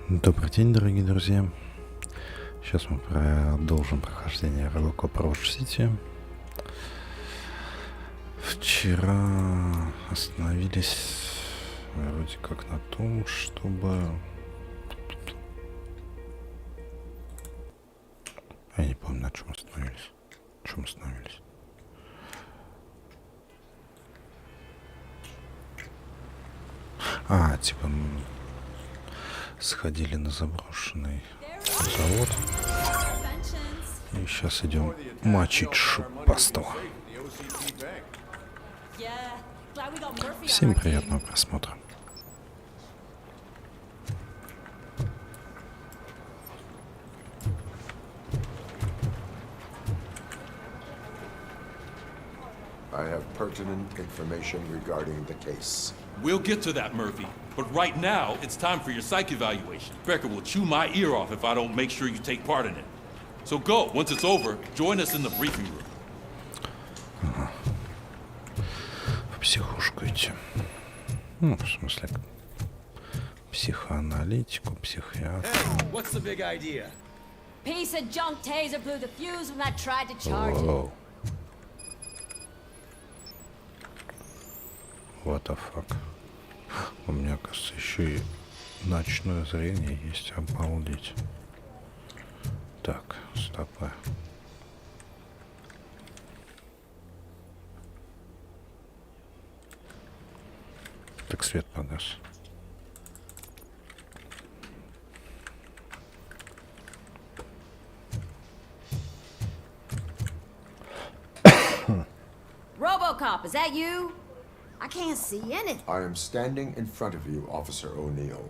Добрый день, дорогие друзья. Сейчас мы продолжим прохождение Robocop Rogue City. Вчера остановились вроде как на том, чтобы... Я не помню, на чем остановились. Чем остановились? Типа сходили на заброшенный завод. И сейчас идем мочить шипастого. Всем приятного просмотра. I have pertinent information regarding the case. We'll get to that, Murphy. But right now, it's time for your psych evaluation. Becker will chew my ear off if I don't make sure you take part in it. So go. Once it's over, join us in the briefing room. В психушку идти. Ну, в смысле, психоаналитику, психиатр. What's the big idea? Piece of junk taser blew the fuse when I tried to charge it. Воу. What the fuck? У меня, кажется, еще и ночное зрение есть. Обалдеть. Так, стопы. Так, свет погас. Robocop, is that you? I can't see anything. I am standing in front of you, Officer O'Neill.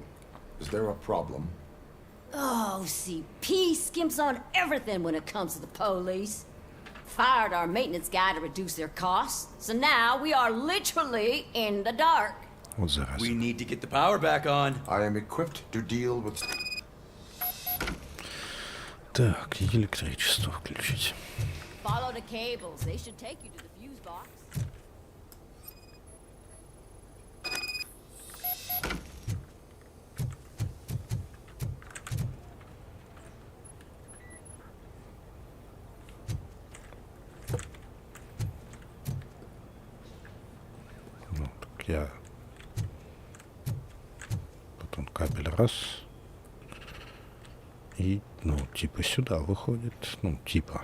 Is there a problem? Oh, CP skimps on everything when it comes to the police. Fired our maintenance guy to reduce their costs, so now we are literally in the dark. Вот зараза. We need to get the power back on. I am equipped to deal with... Так, электричество включить. Follow the cables. They should take you to the fuse box. Ну, так я... Потом кабель раз. И, ну, типа сюда выходит. Ну, типа.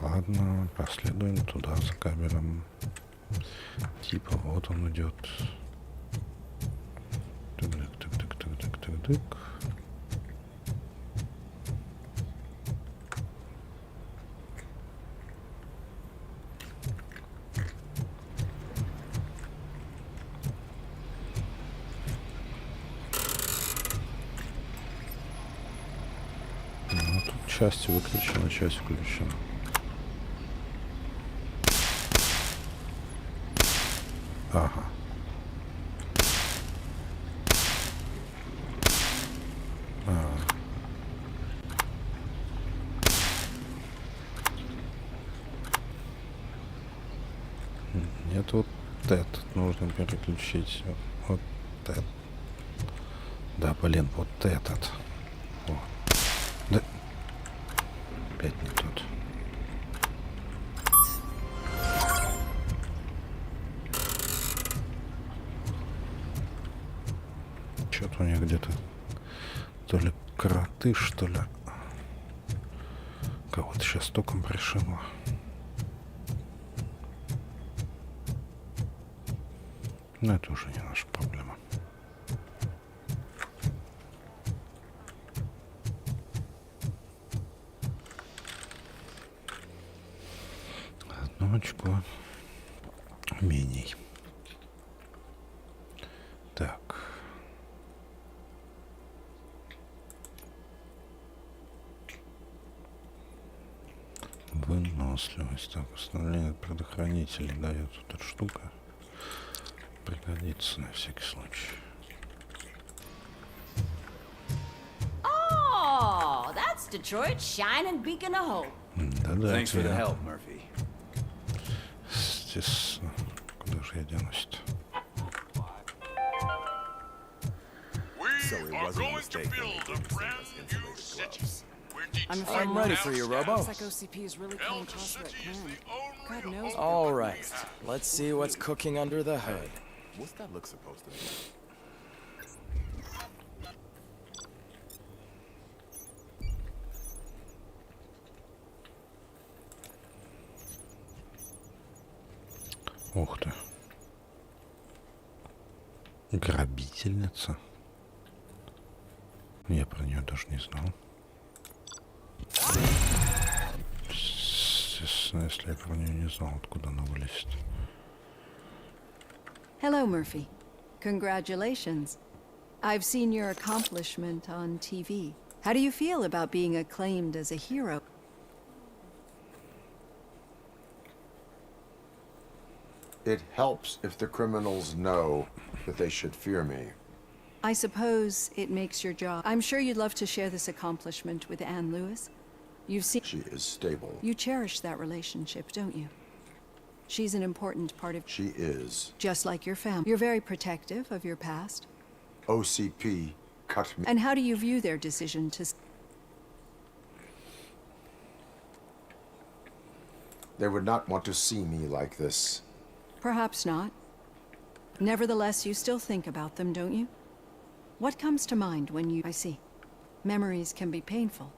Ладно, последуем туда за кабелем. Типа вот он идет. Тык-тык-тык-тык-тык-тык-тык. Ну, тут часть выключена, часть включена. Ага. Нет, вот этот нужно переключить. Вот этот. Да, блин, вот этот. О. Да. Опять не тот. Что-то у них где-то то ли кроты, что ли. Кого-то сейчас током пришибло. Но это уже не наша проблема. Одно очко меней. Так. Выносливость. Так, установление предохранителей дает вот эта штука. Пригодится на всякий случай. Oh, that's Detroit's shining beacon of hope. Да-да. Thanks for the help, Murphy. здесь... Куда же я денусь-то? We are going to build a brand new city. I'm ready for you, Robo. Looks like OCP is really playing close to that plan. God knows. All right, let's see what's cooking under the hood. What's that look supposed to be? Ух ты. Грабительница. Я про нее даже не знал. Естественно, если я про нее не знал, откуда она вылезет. Hello, Murphy. Congratulations. I've seen your accomplishment on TV. How do you feel about being acclaimed as a hero? It helps if the criminals know that they should fear me. I suppose it makes your job. I'm sure you'd love to share this accomplishment with Anne Lewis. You've seen... She is stable. You cherish that relationship, don't you? She's an important part of... She is. Just like your family. You're very protective of your past. OCP cut me. And how do you view their decision to... They would not want to see me like this. Perhaps not. Nevertheless, you still think about them, don't you? What comes to mind when you... I see. Memories can be painful.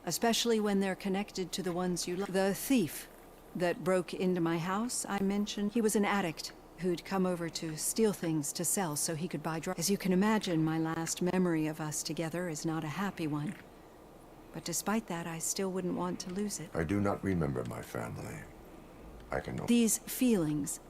Especially when they're connected to the ones you love. The thief that broke into my house, I mentioned, he was an addict who'd come over to steal things to sell so he could buy drugs. As you can imagine, my last memory of us together is not a happy one. But despite that, I still wouldn't want to lose it. I do not remember my family. I can know These feelings...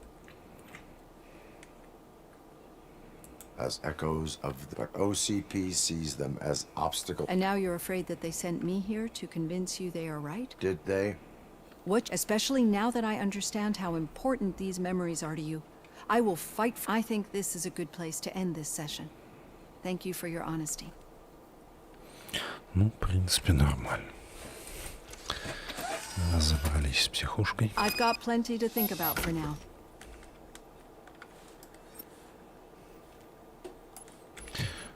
as echoes of the... But OCP sees them as obstacles. And now you're afraid that they sent me here to convince you they are right? Did they? What, especially now that I understand how important these memories are to you, I will fight. I think this is a good place to end this session. Thank you for your honesty. Ну, в принципе, нормально. Разобрались с психушкой. I've got plenty to think about for now.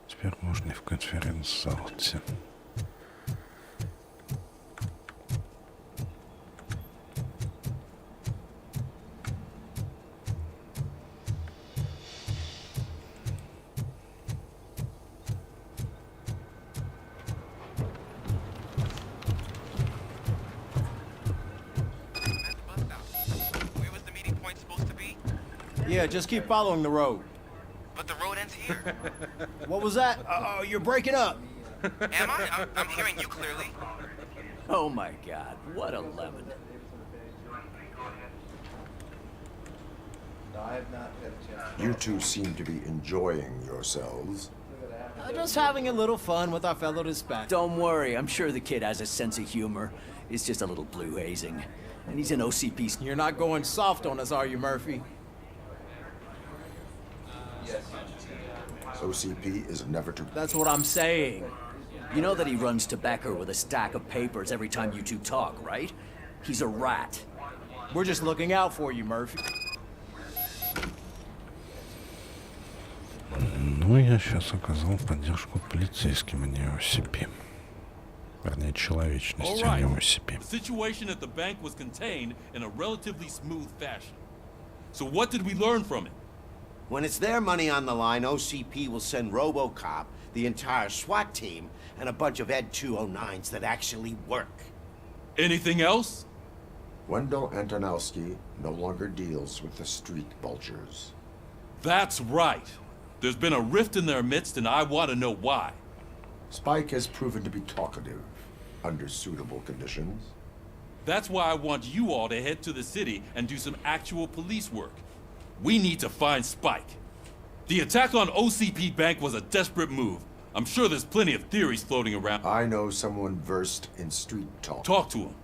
Теперь можно и в конференц-зал идти. Where was the meeting point supposed to be? Yeah, just keep following the road. But the road ends here. What was that? Oh, you're breaking up. Am I? I'm hearing you clearly. Oh my God, what a lemon. You two seem to be enjoying yourselves. Just having a little fun with our fellow dispatch. Don't worry, I'm sure the kid has a sense of humor. It's just a little blue hazing. And he's an OCP. You're not going soft on us, are you, Murphy? OCP is never to... That's what I'm saying. You know that he runs tobacco with a stack of papers every time you two talk, right? He's a rat. We're just looking out for you, Murphy. Ну, я сейчас оказал поддержку полицейским, а не OCP. Вернее, человечности, а не OCP. The situation at the bank was contained in a relatively smooth fashion. So what did we learn from it? When it's their money on the line, OCP will send Robocop, the entire SWAT team, and a bunch of Ed 209s that actually work. Anything else? Wendell Antonowski no longer deals with the street vultures. That's right. There's been a rift in their midst, and I want to know why. Spike has proven to be talkative under suitable conditions. That's why I want you all to head to the city and do some actual police work. We need to find Spike. The attack on OCP Bank was a desperate move. I'm sure there's plenty of theories floating around. I know someone versed in street talk. Talk to him.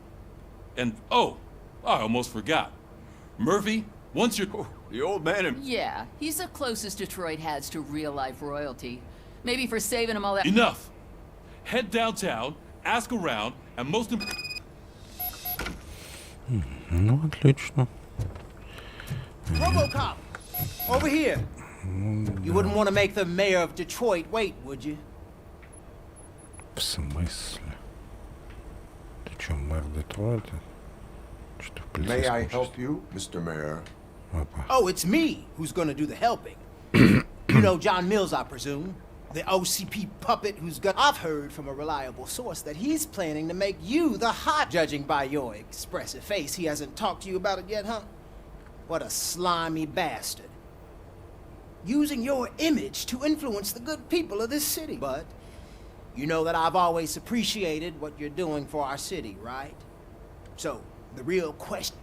And, oh, I almost forgot. Murphy, once you're... The old man and... Yeah, he's the closest Detroit has to real-life royalty. Maybe for saving him all that... Enough! Head downtown, ask around, and most important... Ну, отлично. Robocop! Over here! You wouldn't want to make the mayor of Detroit wait, would you? В смысле? Ты чё, мэр Детройта? Что в May I полицейском help you, Mr. Mayor? Опа. Oh, it's me who's gonna do the helping. You know John Mills, I presume. The OCP puppet who's got... I've heard from a reliable source that he's planning to make you the hot... Judging by your expressive face, he hasn't talked to you about it yet, huh? What a slimy bastard. Using your image to influence the good people of this city. But you know that I've always appreciated what you're doing for our city, right? So, the real question...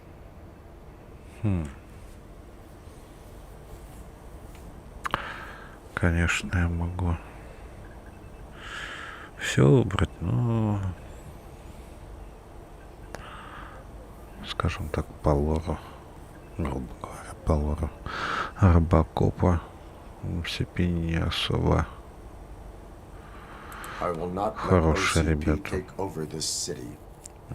Конечно, я могу все выбрать, но, скажем так, по лору, грубо говоря, по лору Робокопа OCP не особо I will not let хорошие OCP ребята. take over this city.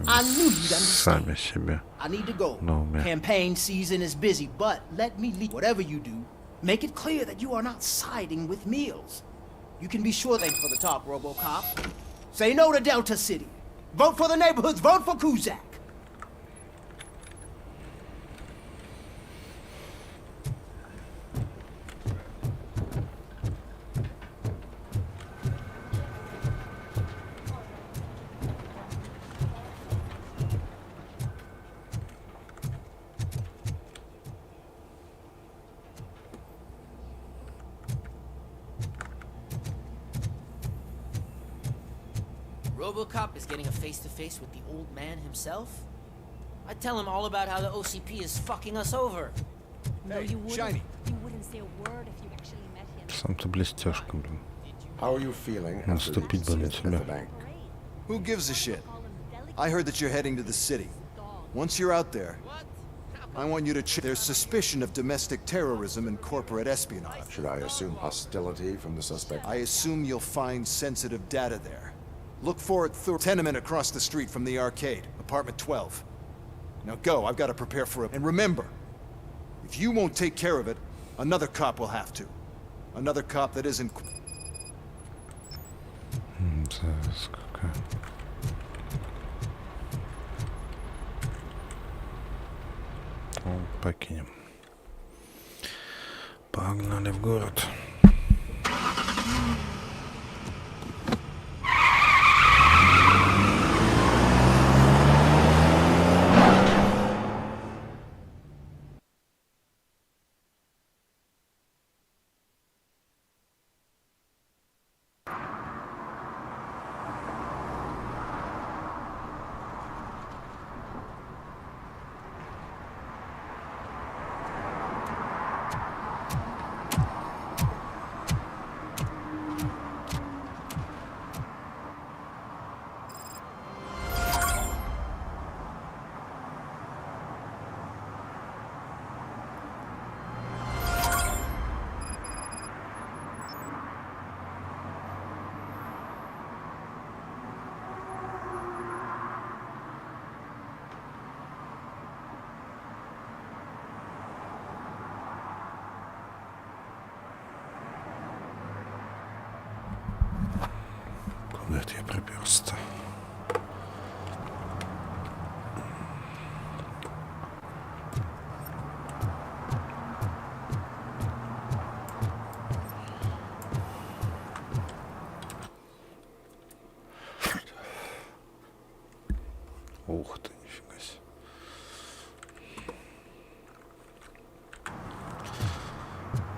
I knew you'd understand. Сами себе I need to go. на уме. Campaign season is busy, but let me lead. Whatever you do, make it clear that you are not siding with Mills. You can be sure they for the talk, Robocop. Say no to Delta City. Vote for the neighborhoods. Vote for Kuzak. Robocop is getting a face-to-face with the old man himself? I'd tell him all about how the OCP is fucking us over. No, you wouldn't. Shiny. You wouldn't say a word if you actually met him. Сам-то блестяшка, блин. How are you feeling after the Наступить бы на incident at the тебя. bank? Who gives a shit? I heard that you're heading to the city. Once you're out there, I want you to check. There's suspicion of domestic terrorism and corporate espionage. Should I assume hostility from the suspect? I assume you'll find sensitive data there. Look for it through tenement across the street from the arcade, apartment 12. Now go, I've got to prepare for it. And remember, if you won't take care of it, another cop will have to. Another cop that isn't... Сколько? Ну, покинем. Погнали в город. Куда это я приперся-то? Ух ты, нифига себе.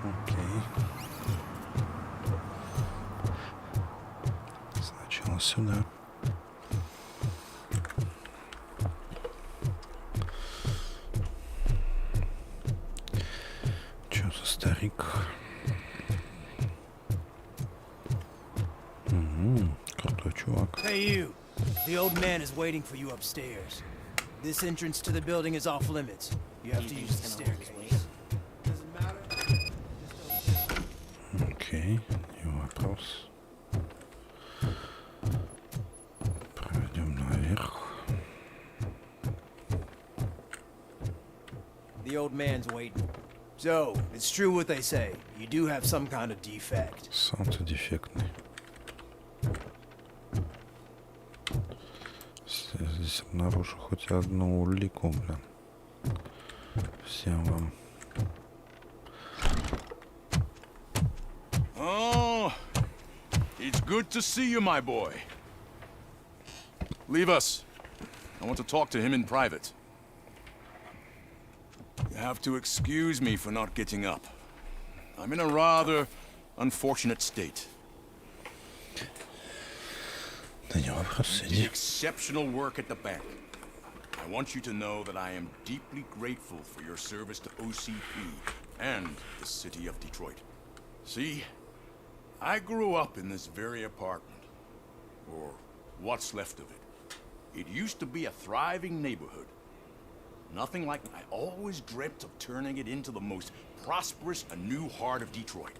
Окей. Сначала сюда. Чё за старик? Крутой чувак. Hey, you. The old man is waiting for you upstairs. This entrance to the building is off limits. You have to use the staircase. Doesn't matter. Окей, не вопрос. Пройдем наверх. The old man's waiting. So, it's true what they say. You do have some kind of defect. Солнце дефектный. Здесь обнаружу хоть одну улику, блин. Всем вам. Oh, it's good to see you, my boy. Leave us. I want to talk to him in private. You have to excuse me for not getting up. I'm in a rather unfortunate state. The exceptional work at the bank. I want you to know that I am deeply grateful for your service to OCP and the city of Detroit. See, I grew up in this very apartment, or what's left of it. It used to be a thriving neighborhood. Nothing like I always dreamt of turning it into the most prosperous and new heart of Detroit.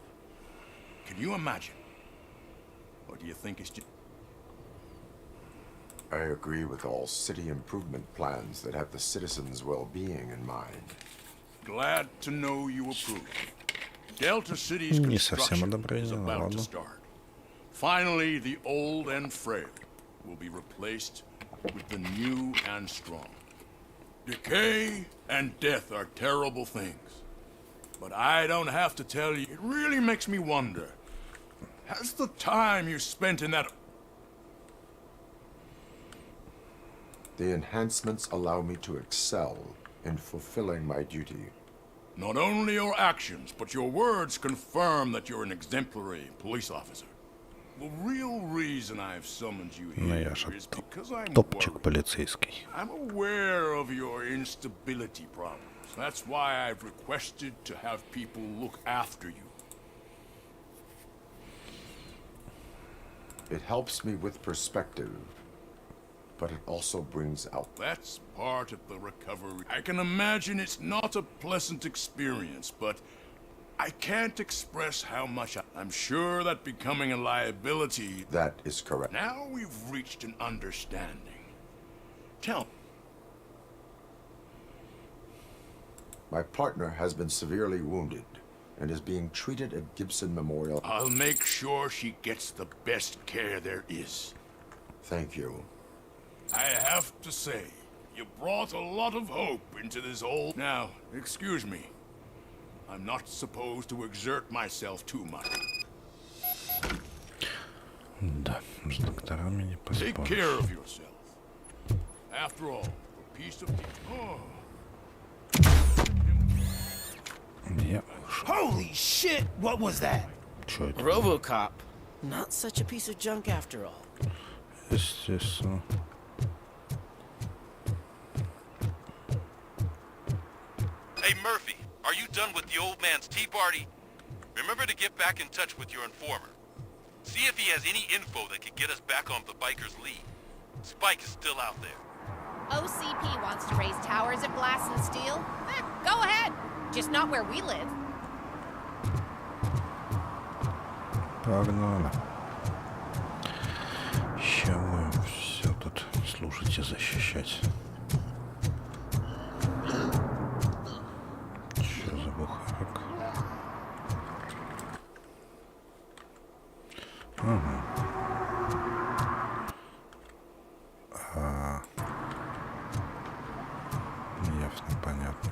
Can you imagine? Or do you think it's just... I agree with all city improvement plans that have the citizens' well-being in mind. Glad to know you approve. Delta City's construction is about to start. Finally, the old and frail will be replaced with the new and strong. Decay and death are terrible things. But I don't have to tell you, it really makes me wonder. Has the time you spent in that... The enhancements allow me to excel in fulfilling my duty. Not only your actions, but your words confirm that you're an exemplary police officer. The real reason I've summoned you here is because I'm worried. I'm aware of your instability problems. That's why I've requested to have people look after you. It helps me with perspective, but it also brings out... That's part of the recovery. I can imagine it's not a pleasant experience, but I can't express how much I'm sure that becoming a liability... That is correct. Now we've reached an understanding. Tell me. My partner has been severely wounded and is being treated at Gibson Memorial. I'll make sure she gets the best care there is. Thank you. I have to say, you brought a lot of hope into this old... Now, excuse me. I'm not supposed to exert myself too much. Да, с докторами не поспоришь. Take care of yourself. After all, a piece of... Oh. Holy shit! What was that? Robocop. Not such a piece of junk after all. Естественно. Hey, Murphy, are you done with the old man's tea party? Remember to get back in touch with your informer. See if he has any info that could get us back on the biker's lead. Spike is still out there. OCP wants to raise towers of glass and steel? Go ahead. Just not where we live. Погнали. Сейчас мы все тут слушать и защищать. Что за бухарок? Ага. Ясно, понятно.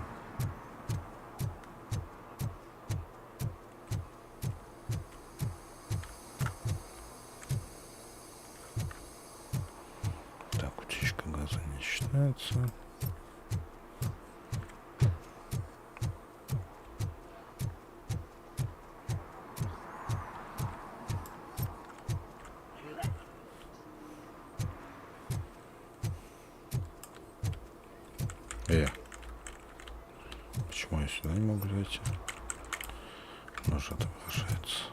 Так, утечка газа не считается. Почему я сюда не могу зайти? Нож отображается.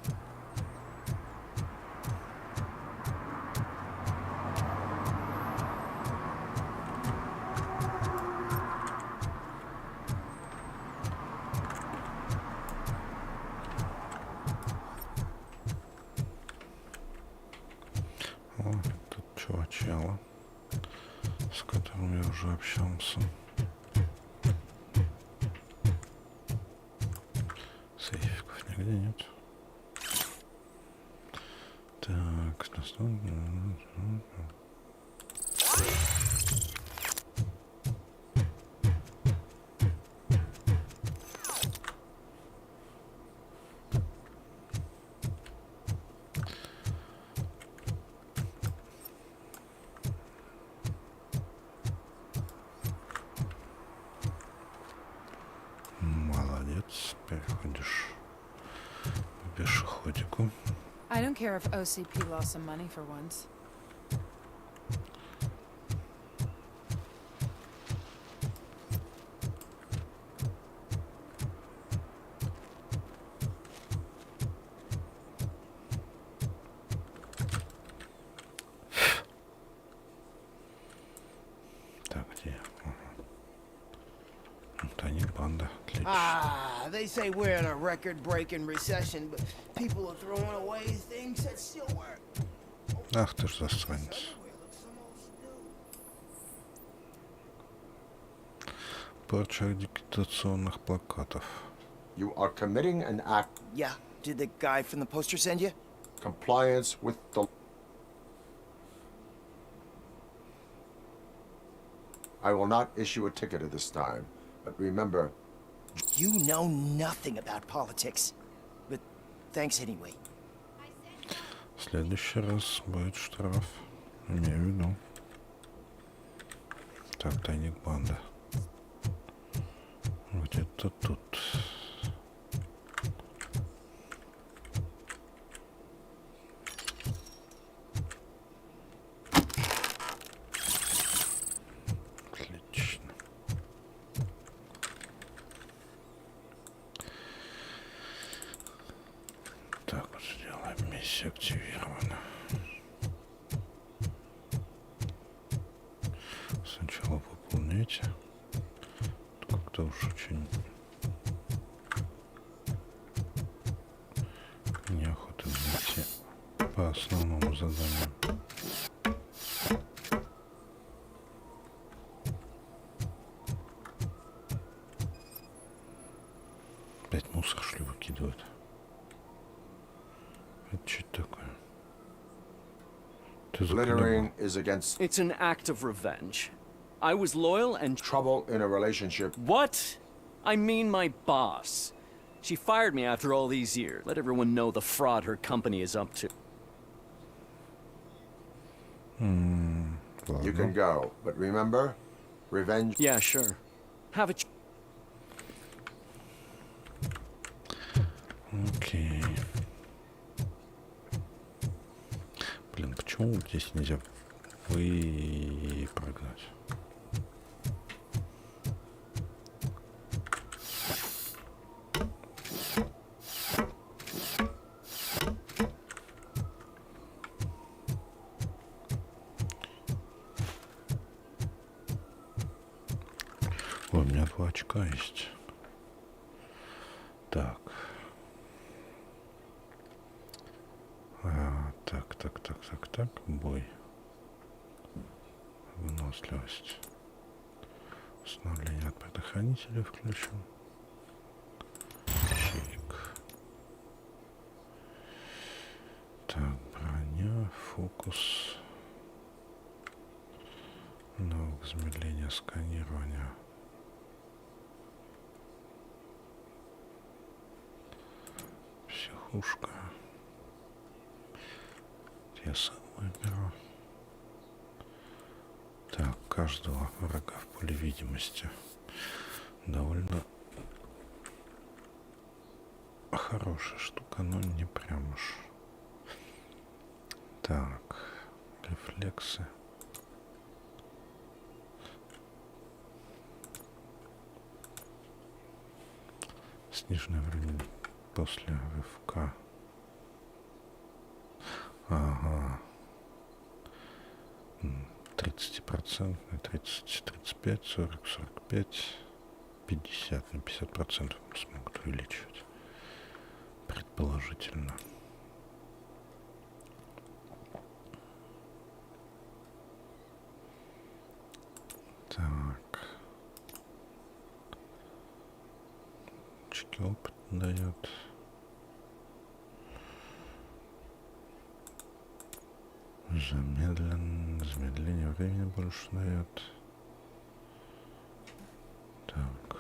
О, тут чувачало, с которым я уже общался. Где нет? Так, молодец, переходишь к пешеходику. I don't care if OCP lost some money for once. Так, где? Вот они, банда. Отлично. Ah, they say we're in a record-breaking recession, but people are throwing away things that still work. Ах ты ж засранец. Порча агитационных плакатов. You are committing an act. Yeah, did the guy from the poster send you? Compliance with the. I will not issue a ticket at this time, but remember. You know nothing about politics, but thanks anyway. В следующий раз будет штраф. Имею в виду. Так, тайник банда. Где-то тут. Отлично. Так вот сделаем. Миссия активирована. Сначала выполняйте. Как-то уж очень неохота идти по основному заданию. Опять мусор, что ли, выкидывают? Это что такое? Littering is against. It's an act of revenge. I was loyal and... Trouble in a relationship. What? I mean my boss. She fired me after all these years. Let everyone know the fraud her company is up to. You can go, but remember, revenge. Yeah, sure. Have a... Окей. Блин, почему здесь нельзя выпрыгнуть? Ой, у меня 2 очка есть. Так. Так, бой. Выносливость. Установление от предохранителя включен. Щелик. Так, броня, фокус. Навык замедления сканирования. Психушка. Я сам выберу. Так, каждого врага в поле видимости. Довольно хорошая штука, но не прям уж. Так, рефлексы. Сниженное время после рывка. Ага. 30%, 30, 35, 40, 45, 50 на 50% смогут увеличивать. Предположительно. Так. Очки опыт дает. Замедление времени больше дает. Так.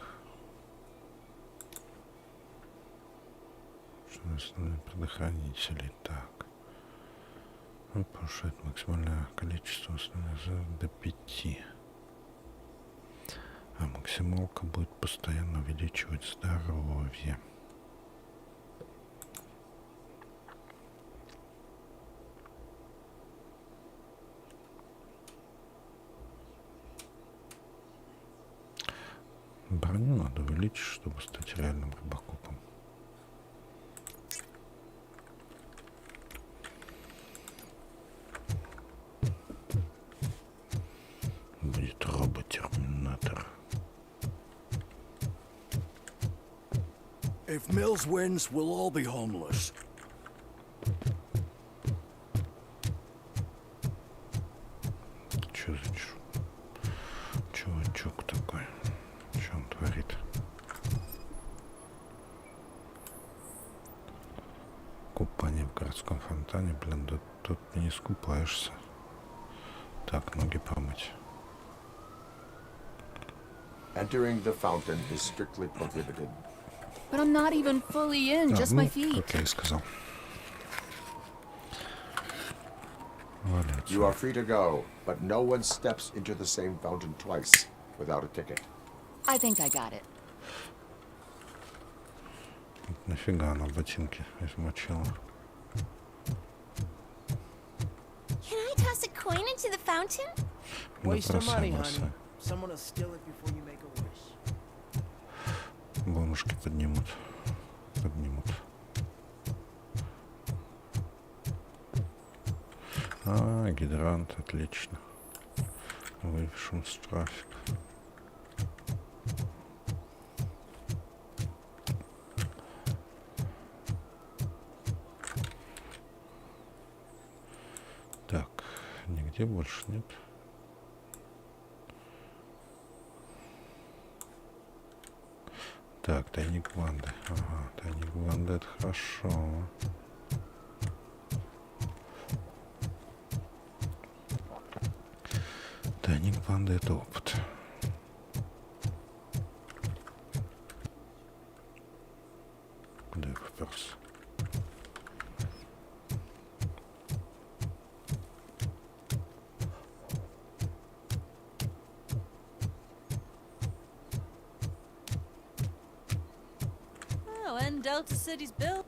Что основные предохранители? Так. Он повышает максимальное количество основных до 5. А максималка будет постоянно увеличивать здоровье. Броню надо увеличить, чтобы стать реальным робокопом. Будет робот-терминатор. If Mills wins, we'll all be homeless. Чё за чувачок такой? Что он творит? Купание в городском фонтане, блин, да тут не искупаешься. Так, ноги помыть. Entering the fountain is strictly prohibited. But I'm not even fully in, just my feet. Как я и сказал. You are free to go, but no one steps into the same fountain twice without a ticket. I think I got it. Нафига она ботинки измочила? Can I toss a coin into the fountain? Waste your money, Бросай. honey. Someone will steal it before you make a wish. Бонушки поднимут. А, гидрант, отлично. Выпишем штрафик. Так, нигде больше нет. Так, тайник Ванды. Ага, тайник Ванды, это хорошо. Тайник Ванды, это опыт. Куда я поперся? And Delta City's built.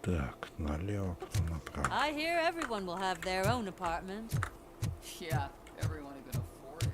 Так, налево, потом направо. I hear everyone will have their own apartment. Yeah, everyone who can afford it.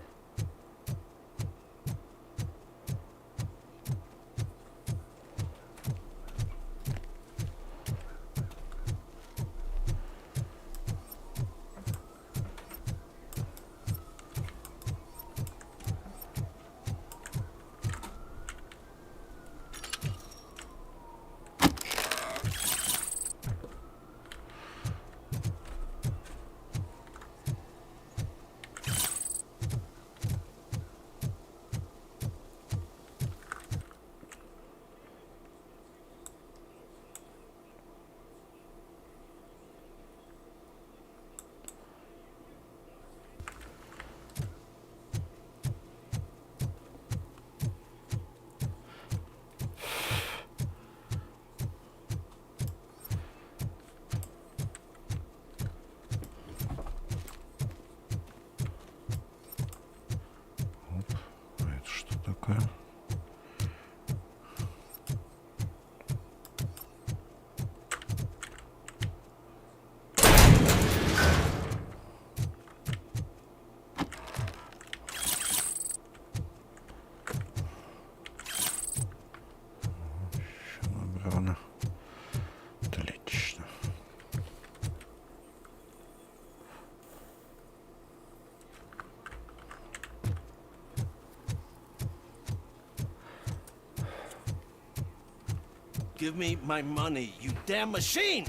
Give me my money, you damn machine!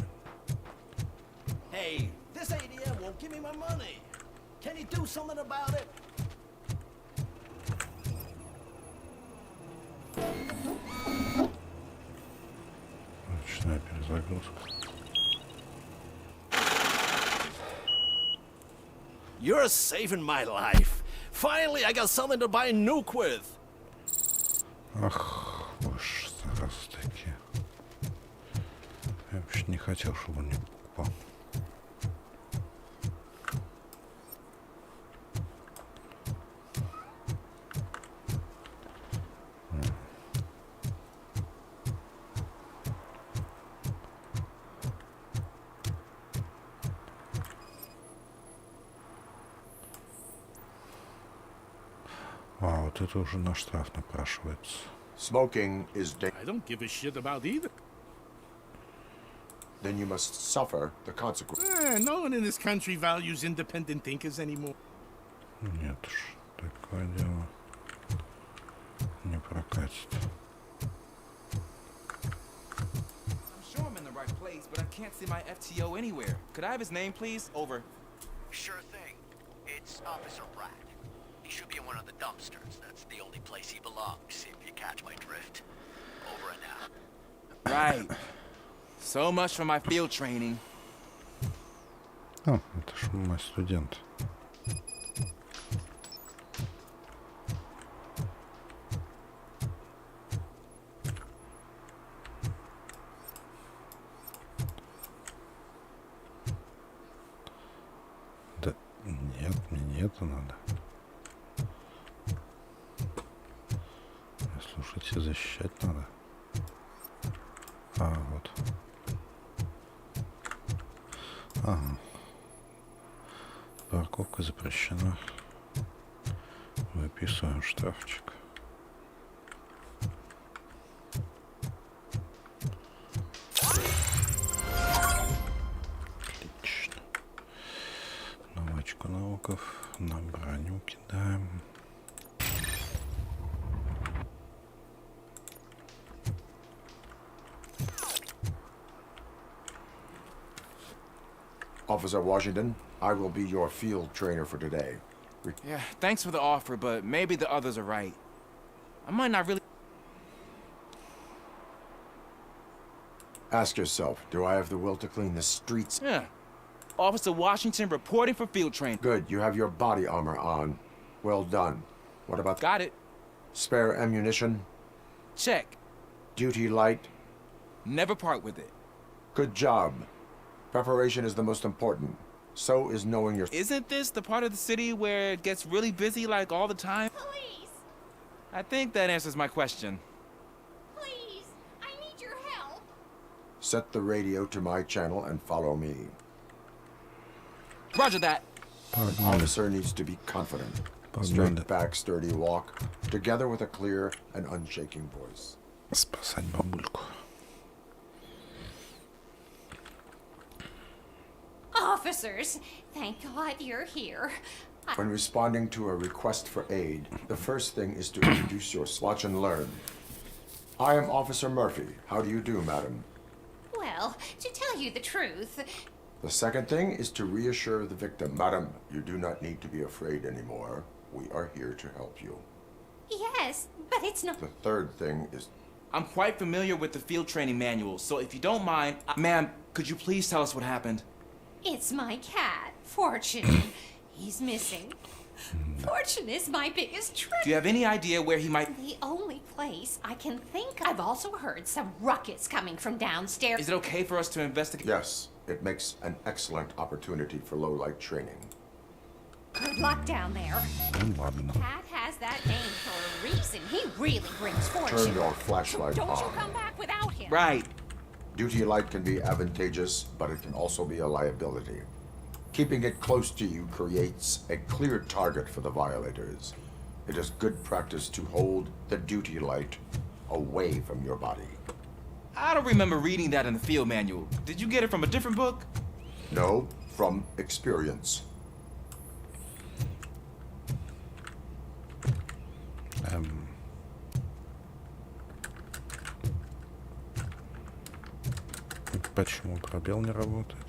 Hey, this ATM won't give me my money. Can you do something about it? Ручная перезагрузка. You're saving my life. Finally, I got something to buy a nuke with. Ах, уж раз таки. Я вообще не хотел, чтобы он не покупал. А, вот это уже на штраф напрашивается. Smoking is I don't give a shit about either. Then you must suffer the consequences. No one in this country values independent thinkers anymore. Нет уж, такое дело не прокатит. I'm sure I'm in the right place, but I can't see my FTO anywhere. Could I have his name, please? Over. Sure thing. It's Officer Rat. He should be in one of the dumpsters. That's the only place he belongs, if you catch my drift. Over and out. Right. So much for my field training. О, это ж мой студент. Да нет, мне не это надо. Слушайте, защищать надо. А, вот. Ага. Парковка запрещена. Выписываем штрафчик. Отлично. Новочку науков на броню кидаем. Officer Washington, I will be your field trainer for today. Yeah, thanks for the offer, but maybe the others are right. I might not really... Ask yourself, do I have the will to clean the streets? Yeah. Officer Washington reporting for field training. Good, you have your body armor on. Well done. What about... Got it. Spare ammunition? Check. Duty light? Never part with it. Good job. Preparation is the most important. So is knowing your... Isn't this the part of the city where it gets really busy like all the time? Please! I think that answers my question. Please! I need your help! Set the radio to my channel and follow me. Roger that. An officer needs to be confident. Straight back, sturdy walk, together with a clear and unshaking voice. Спасать бабульку. Officers, thank God you're here. When responding to a request for aid, the first thing is to introduce yourself. Watch and learn. I am Officer Murphy. How do you do, madam? Well, to tell you the truth... The second thing is to reassure the victim. Madam, you do not need to be afraid anymore. We are here to help you. Yes, but it's not... The third thing is... I'm quite familiar with the field training manual, so if you don't mind... Ma'am, could you please tell us what happened? It's my cat, Fortune. He's missing. Fortune is my biggest trick. Do you have any idea where he might... The only place I can think... I've also heard some ruckus coming from downstairs. Is it okay for us to investigate? Yes, it makes an excellent opportunity for low-light training. Good luck down there. Cat has that name for a reason. He really brings fortune. Turn your flashlight Don't on. you come back without him. Right. Duty light can be advantageous, but it can also be a liability. Keeping it close to you creates a clear target for the violators. It is good practice to hold the duty light away from your body. I don't remember reading that in the field manual. Did you get it from a different book? No, from experience. Почему пробел не работает?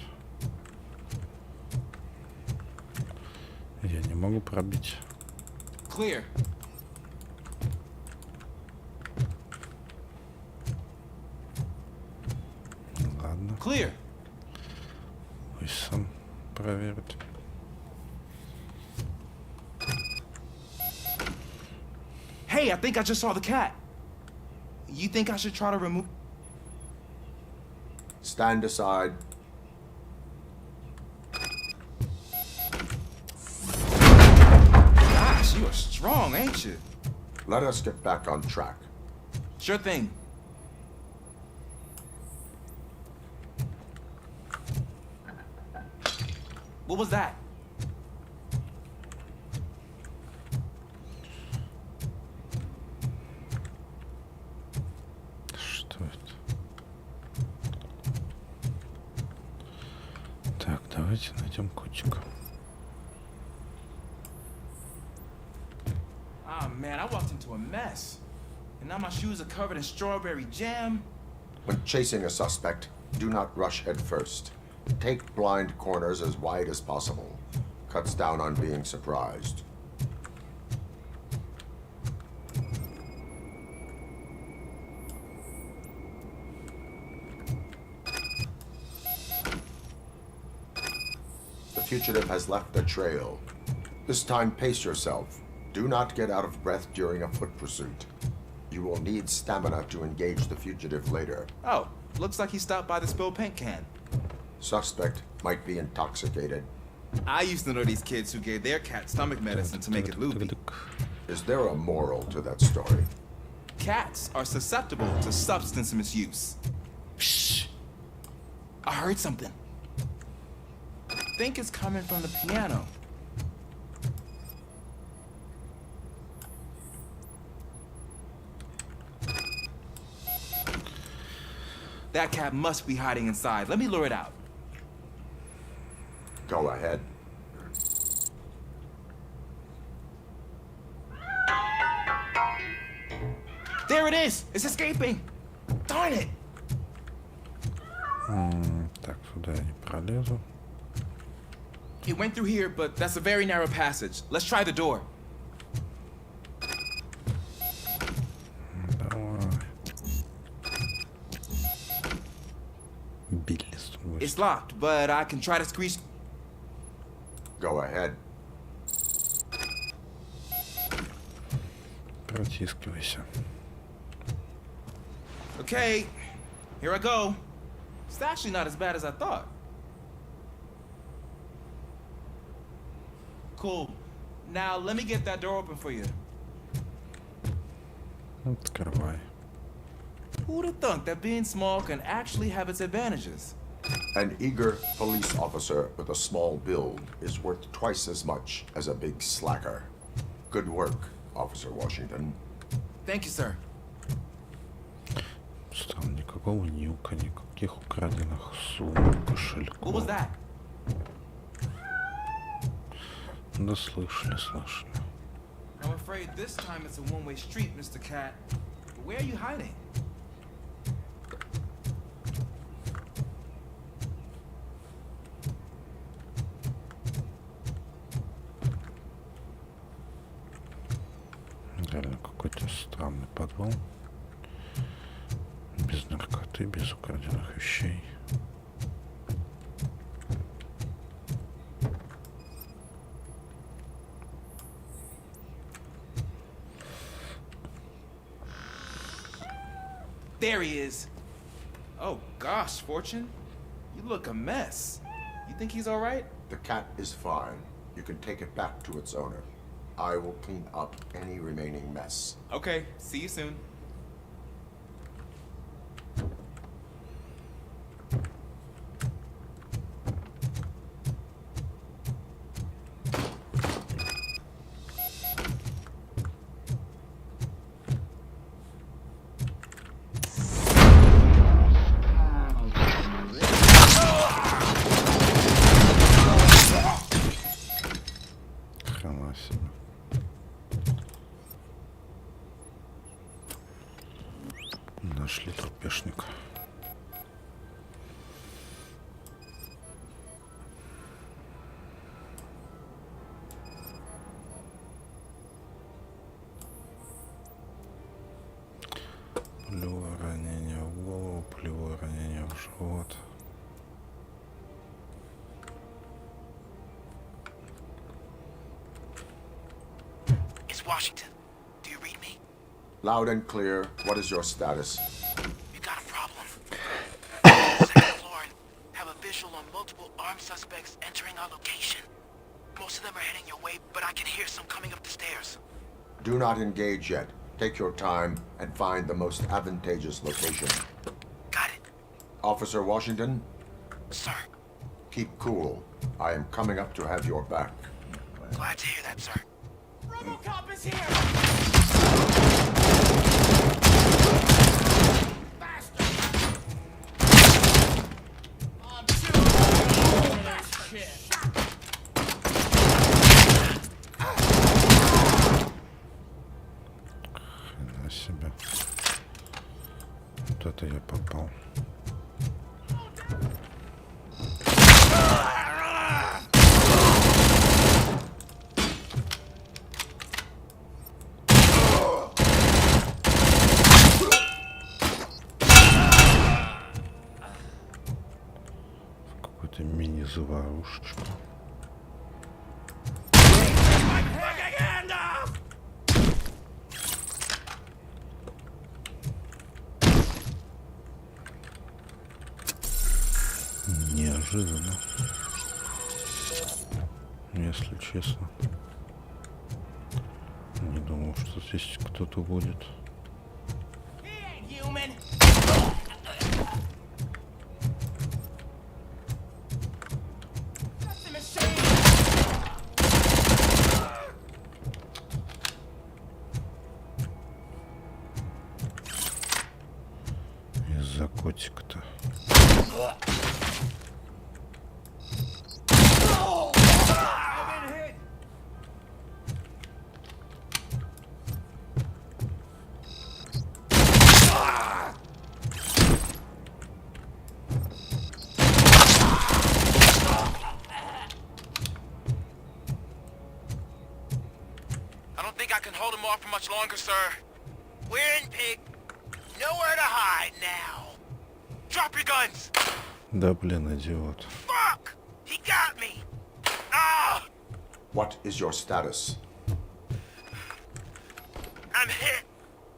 Я не могу пробить. Clear. Ладно. Clear. Пусть сам проверит. Hey, I think I just saw the cat. You think I should try to remove... Stand aside. Gosh, you are strong, ain't you? Let us get back on track. Sure thing. What was that? Что это? Так, давайте найдем котика. Ah, man, I walked into a mess. And now my shoes are covered in strawberry jam. When chasing a suspect, do not rush head first. Take blind corners as wide as possible. Cuts down on being surprised. The fugitive has left a trail. This time, pace yourself. Do not get out of breath during a foot pursuit. You will need stamina to engage the fugitive later. Oh, looks like he stopped by the spilled paint can. Suspect might be intoxicated. I used to know these kids who gave their cat stomach medicine to make it loopy. Is there a moral to that story? Cats are susceptible to substance misuse. Shh! I heard something. I think it's coming from the piano. That cat must be hiding inside. Let me lure it out. Go ahead. There it is! It's escaping! Darn it! Так, сюда я не пролезу. It went through here, but that's a very narrow passage. Let's try the door. Давай. Билли, It's locked, but I can try to squeeze... Go ahead. Протискивайся. Okay, here I go. It's actually not as bad as I thought. Cool. Now let me get that door open for you. Открывай. Who'd have thunk that being small can actually have its advantages? An eager police officer with a small build is worth twice as much as a big slacker. Good work, Officer Washington. Thank you, sir. Странно, никакого нюка, никаких украденных сумок, кошельков. What was that? Да слышали. I'm afraid this time it's a one-way street, Mr. Cat. But where are you hiding? Реально какой-то странный подвал. Без наркоты, без украденных вещей. There he is. Oh gosh, Fortune. You look a mess. You think he's all right? The cat is fine. You can take it back to its owner. I will clean up any remaining mess. Okay, see you soon. Хрена себе. Нашли трупешника. Пулевое ранение в голову, пулевое ранение в живот. It's Washington. Do you read me? Loud and clear. What is your status? You got a problem. Second floor and have a visual on multiple armed suspects entering our location. Most of them are heading your way, but I can hear some coming up the stairs. Do not engage yet. Take your time and find the most advantageous location. Got it. Officer Washington? Sir. Keep cool. I am coming up to have your back. Glad to hear that, sir. Robocop is here! Хрена себе. Вот это я попал. Какую-то мини-заварушечку. Неожиданно, если честно. Не думал, что здесь кто-то будет. Из-за котика-то. I don't think I can hold him off for much longer, sir. We're in, pig. Nowhere to hide now. Drop your guns. Да блин, идиот. Fuck! He got me. Ah! What is your status? I'm hit.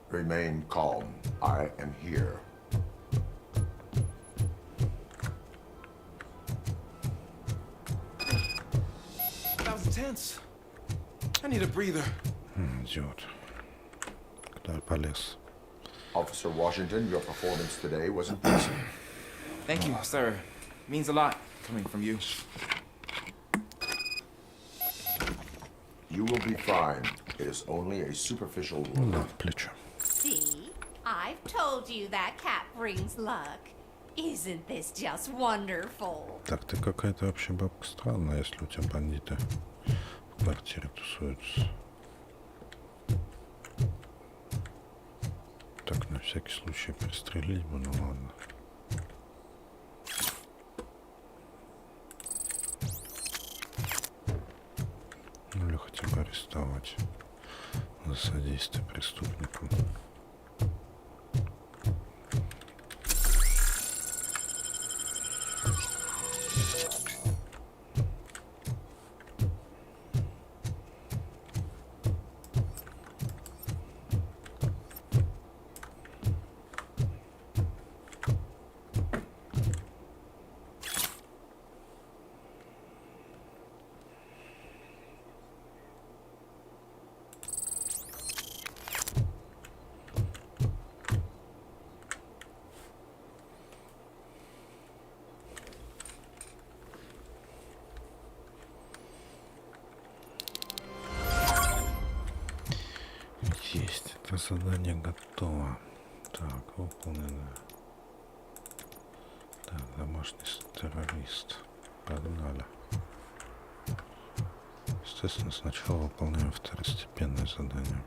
Remain calm. I am here. That was intense. I need a breather. Идиот. Куда я полез? Officer Washington, your performance today was impressive. Thank you, sir. Means a lot coming from you. You will be fine. It is only a superficial wound. Да, в плечо. See? I've told you that cat brings luck. Isn't this just wonderful? Так, ты какая-то вообще бабка странная, если у тебя бандиты в квартире тусуются. Так, на всякий случай пристрелить бы, ну ладно. Ну или хотя бы арестовать за содействие преступникам. Есть, это задание готово. Так, выполнено. Так, домашний террорист. Погнали. Естественно, сначала выполняем второстепенное задание.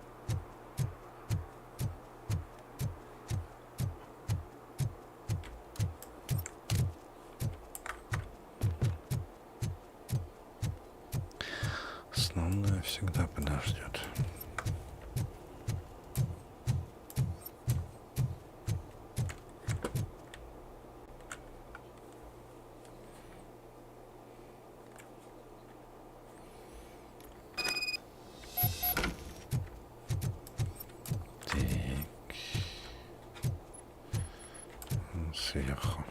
Основное всегда подождет. сверху.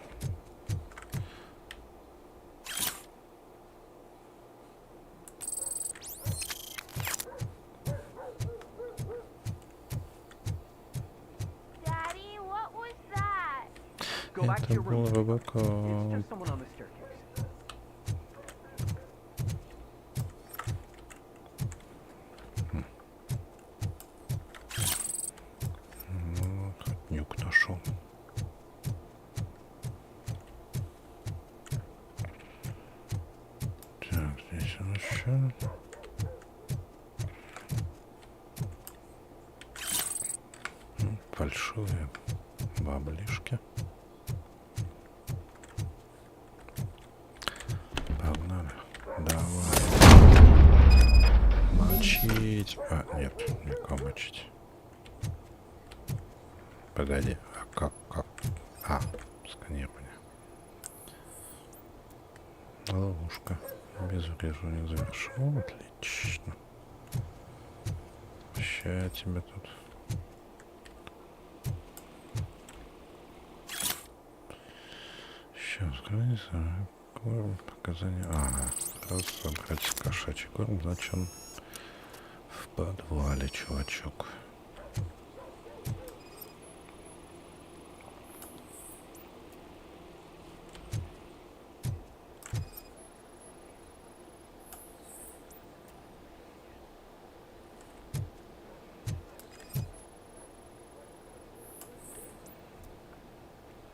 Daddy, what was that? Это был Robocop. Ну, хоть нюк нашел. Так, здесь он еще. Фальшивые баблишки. Погнали. Давай. Мочить. А, нет, никого мочить. Погоди, а как? А, сканирование. Ловушка. Безвреживание завершено. Отлично. Ща я тебя тут. Сейчас, корм, показания. Ага, раз забрать кошачий корм, значит он в подвале, чувачок.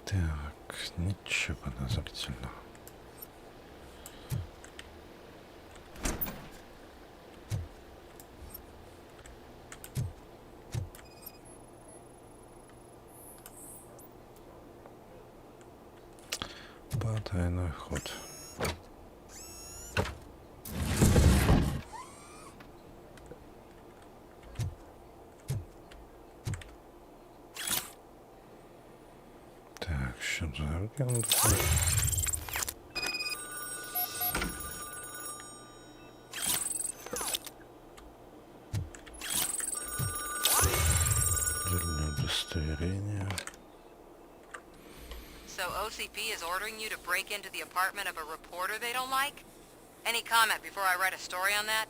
Так, ничего подозрительного. Потайной ход. Так, что за аргент? Дельное удостоверение. So OCP is ordering you to break into the apartment of a reporter they don't like? Any comment before I write a story on that?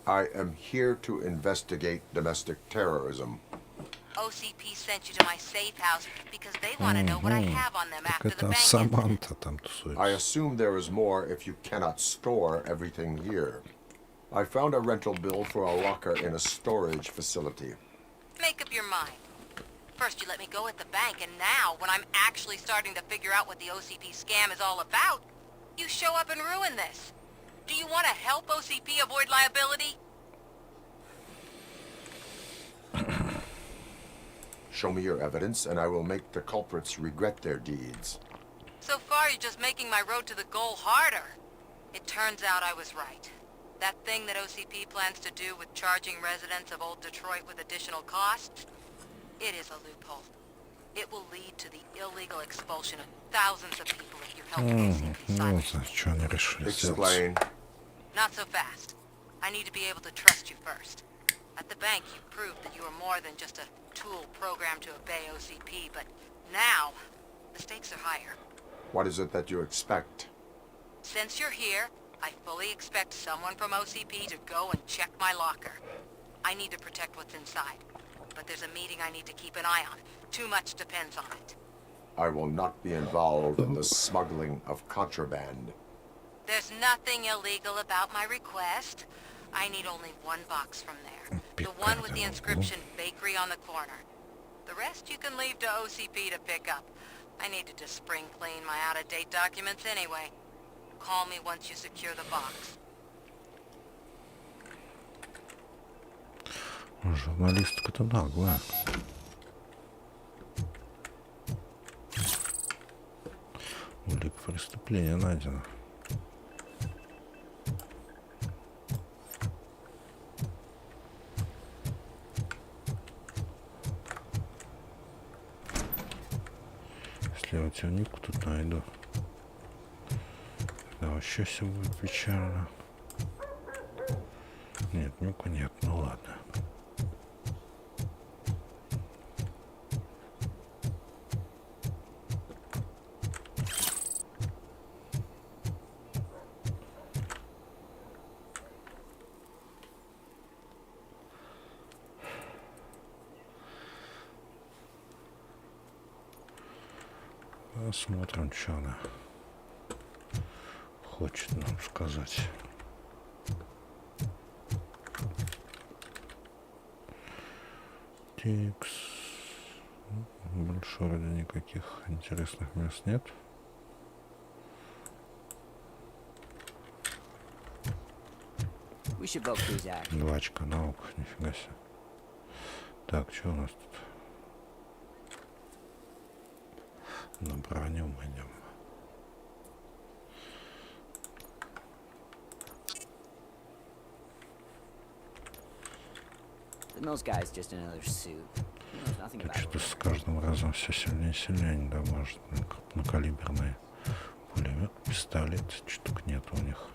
I am here to investigate domestic terrorism. OCP sent you to my safe house because they want to know what I have on them after the bank incident. I assume there is more if you cannot store everything here. I found a rental bill for a locker in a storage facility. Make up your mind. First you let me go at the bank, and now, when I'm actually starting to figure out what the OCP scam is all about, you show up and ruin this. Do you want to help OCP avoid liability? Show me your evidence, and I will make the culprits regret their deeds. So far, you're just making my road to the goal harder. It turns out I was right. That thing that OCP plans to do with charging residents of Old Detroit with additional costs, it is a loophole. It will lead to the illegal expulsion of thousands of people if you help OCP silence. Explain. Not so fast. I need to be able to trust you first. At the bank, you proved that you were more than just a tool programmed to obey OCP, but now, the stakes are higher. What is it that you expect? Since you're here, I fully expect someone from OCP to go and check my locker. I need to protect what's inside, but there's a meeting I need to keep an eye on. Too much depends on it. I will not be involved in the smuggling of contraband. There's nothing illegal about my request. I need only one box from there. The one with the inscription Bakery on the corner. The rest you can leave to OCP to pick up. I needed to spring clean my out-of-date documents anyway. Call me once you secure the box. Журналистка-то наглая. Улик преступления найдено. Если я тебя нику тут найду, тогда вообще все будет печально. Нет, нюка нет, ну ладно. Посмотрим, что она хочет нам сказать. Тикс. Больше вроде никаких интересных мест нет. Два очка наук, нифига себе. Так, что у нас тут? На броню мы идем. Тут что-то с каждым разом все сильнее и сильнее. Да, может, крупнокалиберные пулемет, пистолет, что только нет у них.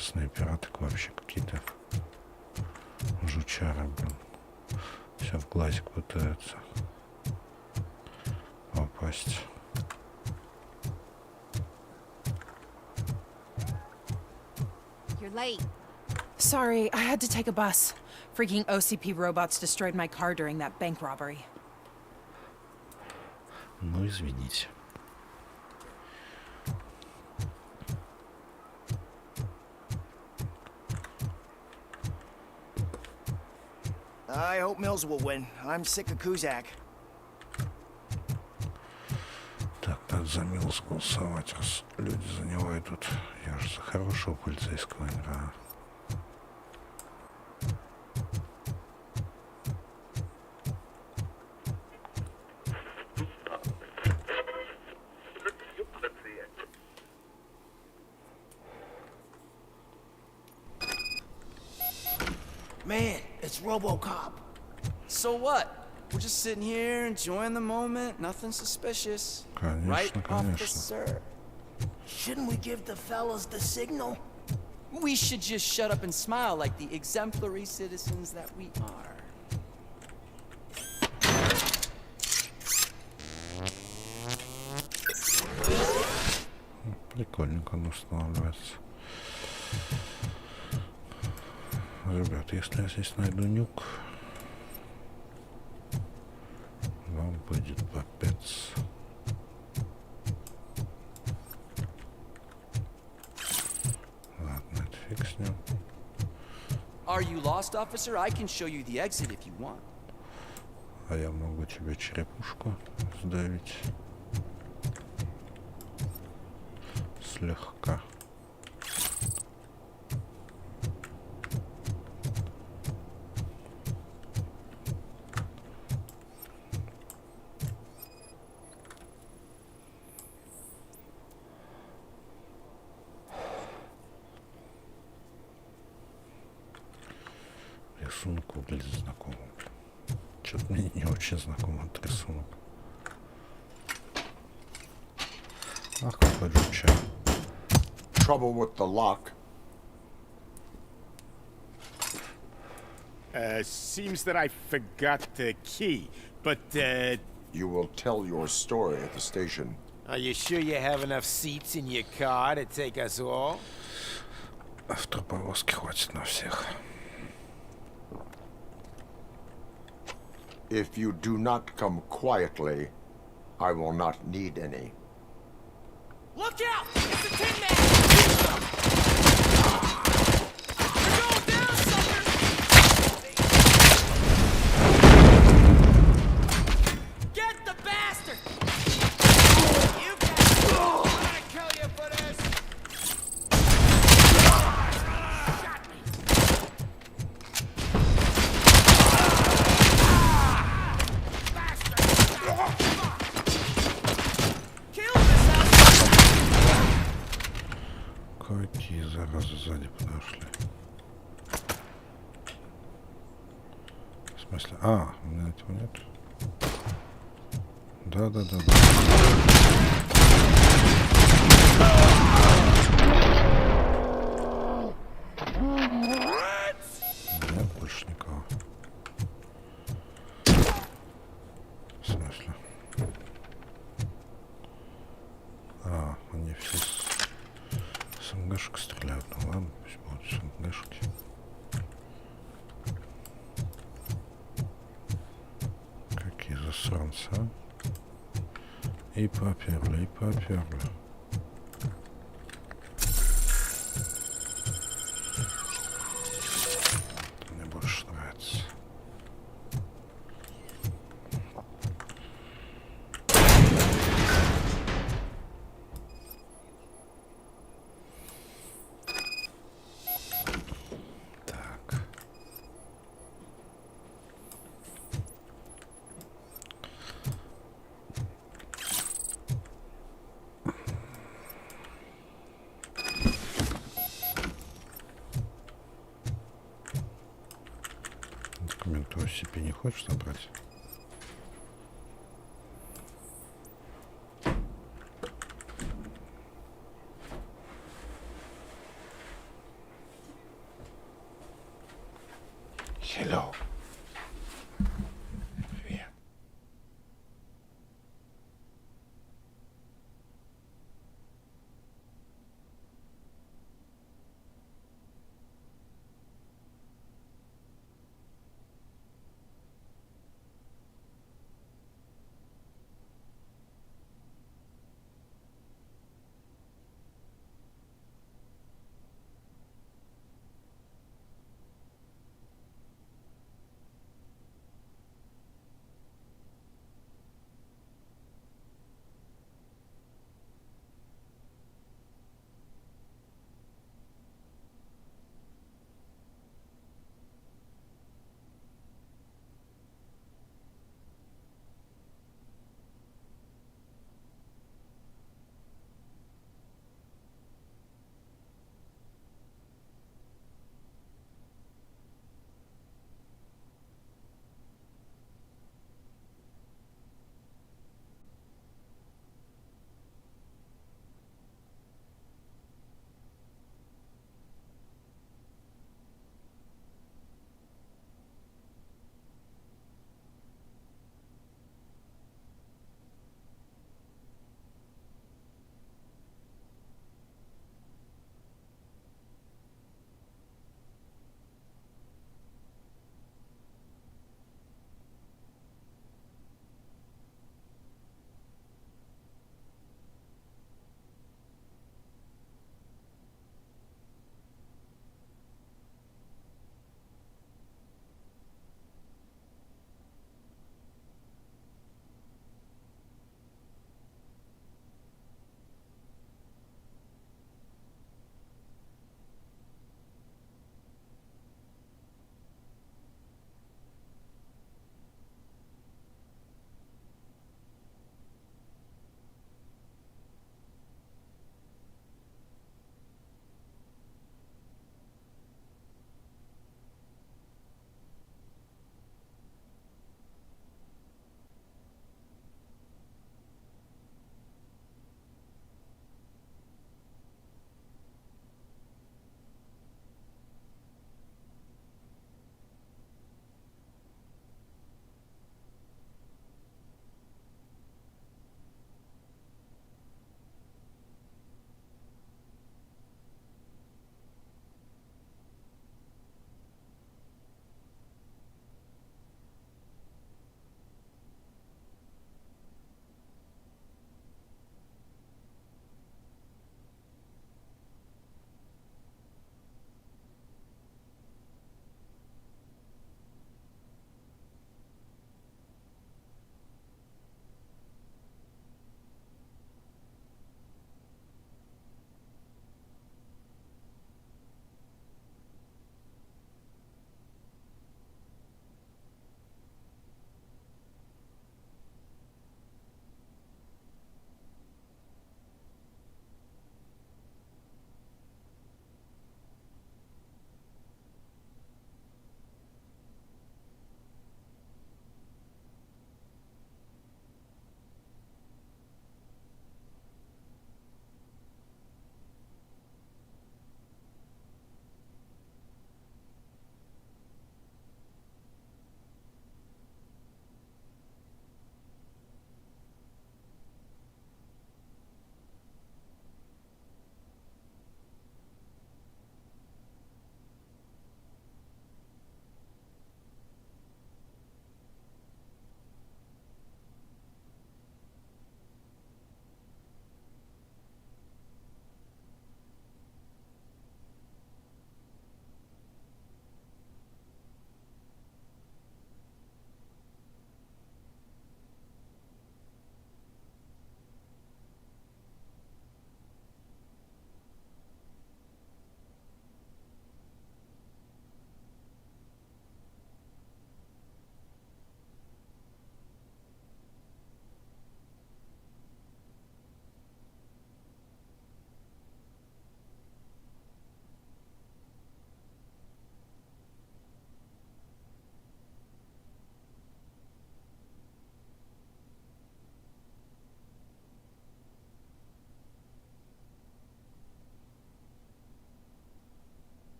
Снайпера так вообще какие-то жучары, блин. Все в глазик пытаются попасть. You're late. Sorry, I had to take a bus. Freaking OCP robots destroyed my car during that bank robbery. Ну, извините. I hope Mills will win. I'm sick of Kuzak. Так, надо за Милс голосовать, раз люди за него идут. Я же за хорошего полицейского играю. Man, it's Robocop. So what? We're just sitting here enjoying the moment, nothing suspicious. Конечно, Right, конечно. officer? Shouldn't we give the fellas the signal? We should just shut up and smile like the exemplary citizens that we are. Прикольненько он устанавливается. Ребят, если я здесь найду нюк, вам будет попец. Ладно, это фиг с ним. Are you lost, officer? I can show you the exit if you want. А я могу тебе черепушку сдавить. Слегка. Рисунок выглядит знакомым. Что-то мне не очень знаком этот рисунок. Ах, какой жуча. Trouble with the lock. Seems that I forgot the key, but, You will tell your story at the station. Are you sure you have enough seats in your car to take us all? Автоповозки хватит на всех. If you do not come quietly, I will not need any. Look out! It's a tin man! Get the bastard! You guys! I'm gonna kill you for this! Shot me! Bastard! Kill this house! Какие заразы сзади подошли. В смысле? А, у меня этого нет. Да. Нет больше никого. В смысле? А, они все с МГшек стреляют. Ну ладно, пусть будут с МГшки. засранца. И поперли, и поперли. Мне больше нравится. Документы OCP не хочешь забрать? Hello. Привет.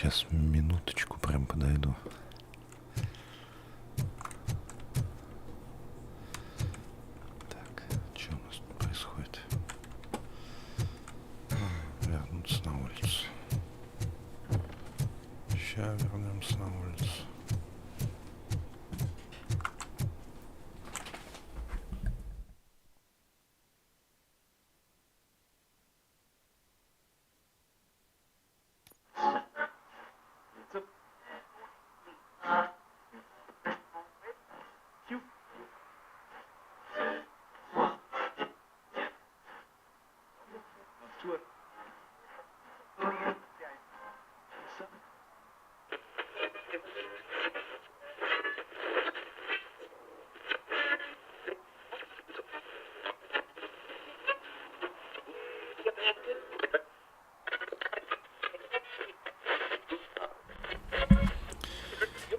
Сейчас минуточку прям подойду. Так, что у нас тут происходит? Вернуться на улицу. Сейчас вернемся на улицу.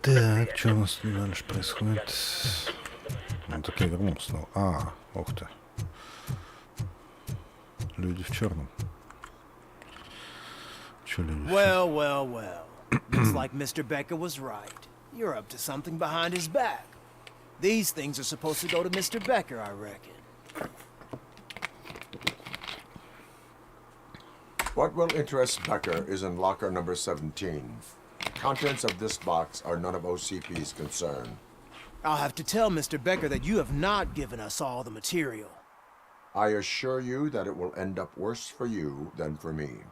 Так, что у нас тут дальше происходит? Он так и вернулся. Ух ты. Люди в черном. Че люди в черном? Well. Looks like Mr. Becker was right. You're up to something behind his back. These things are supposed to go to Mr. Becker, I reckon. What will interest Becker is in locker number 17. Contents of this box are none of OCP's concern. I'll have to tell Mr. Becker that you have not given us all the material. I assure you that it will end up worse for you than for me.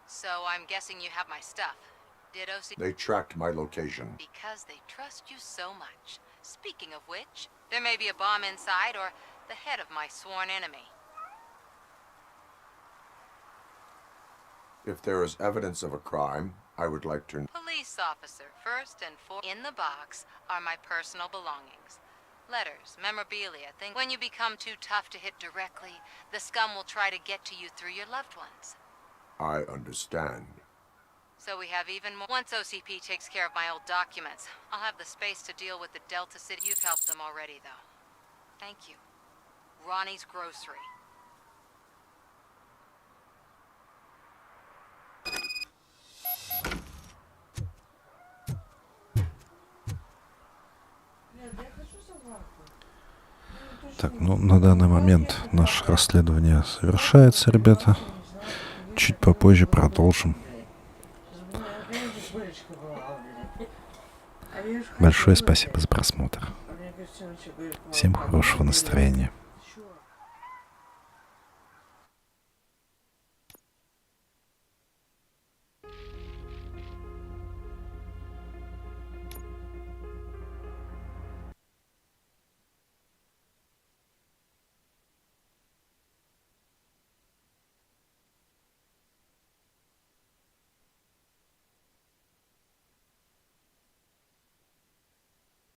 So I'm guessing you have my stuff. Did OC... They tracked my location. Because they trust you so much. Speaking of which, there may be a bomb inside or the head of my sworn enemy. If there is evidence of a crime, I would like to... Police officer, first and foremost. In the box are my personal belongings. Letters, memorabilia, things. When you become too tough to hit directly, the scum will try to get to you through your loved ones. I understand. So we have even more. Once OCP takes care of my old documents, I'll have the space to deal with the Delta City. You've helped them already, though. Thank you. Ronnie's Grocery. Так, ну на данный момент наше расследование завершается, ребята. Чуть попозже продолжим. Большое спасибо за просмотр. Всем хорошего настроения.